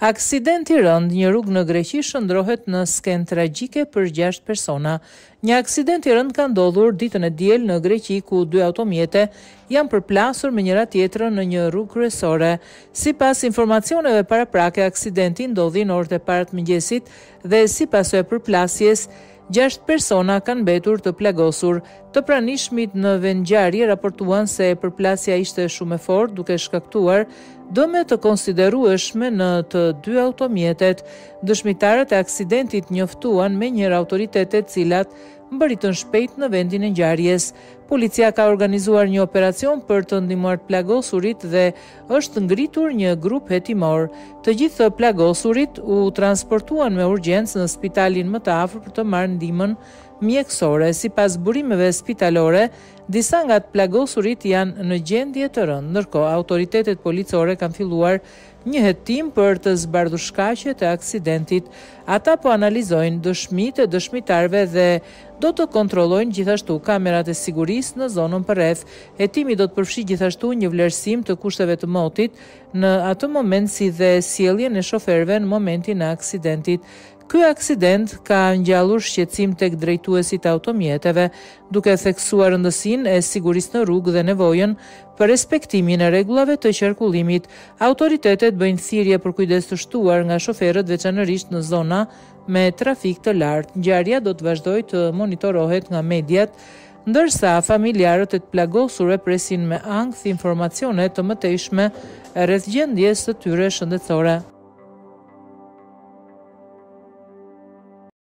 Aksidenti rënd një rrugë në Greqi shndrohet në skenë tragjike për 6 persona. Një aksident i rënd ka ndodhur ditën e diel në Greqi ku 2 automjete janë përplasur me njëra tjetrën në një rrugë kryesore. Sipas informacioneve paraprake, aksidenti ndodhi në orët e parë të mëngjesit dhe sipas së përplasjes 6 persona kanë mbetur të plagosur. Të pranishmit në vendngjarje raportuan se përplasja ishte shumë e fortë, duke shkaktuar dëme të konsiderueshme në të 2 automjetet. Dëshmitarët e aksidentit njoftuan me njëra autoritetet cilat mbërritën shpejt në vendin e ngjarjes. Policia ka organizuar një operacion për të ndihmuar plagosurit dhe është ngritur një grup hetimor. Të gjithë plagosurit u transportuan me urgjencë në spitalin më të afër për të marrë ndihmën mjekësore. Sipas burimeve spitalore, disa nga të plagosurit janë në gjendje të rëndë. Ndërkohë, autoritetet policore kanë filluar një hetim për të zbardhur shkaqet e aksidentit. Ata po analizojnë dëshmitë e dëshmitarëve dhe do të kontrollojnë gjithashtu kamerat e sigurisë në zonën përreth. Hetimi do të përfshijë gjithashtu një vlerësim të kushteve të motit në atë moment si dhe sjelljen e shoferëve në momentin e aksidentit. Ky aksident ka ngjallur shqetësim tek drejtuesit e automjeteve, duke theksuar rëndësinë e sigurisë në rrugë dhe nevojën për respektimin e rregullave të qarkullimit. Autoritetet bëjnë thirrje për kujdes të shtuar nga shoferët, veçanërisht në zona me trafik të lartë. Ngjarja do të vazhdojë të monitorohet nga mediat, ndërsa familjarët e të plagosurve presin me ankth informacione të mëtejshme rreth gjendjes së tyre shëndetësore.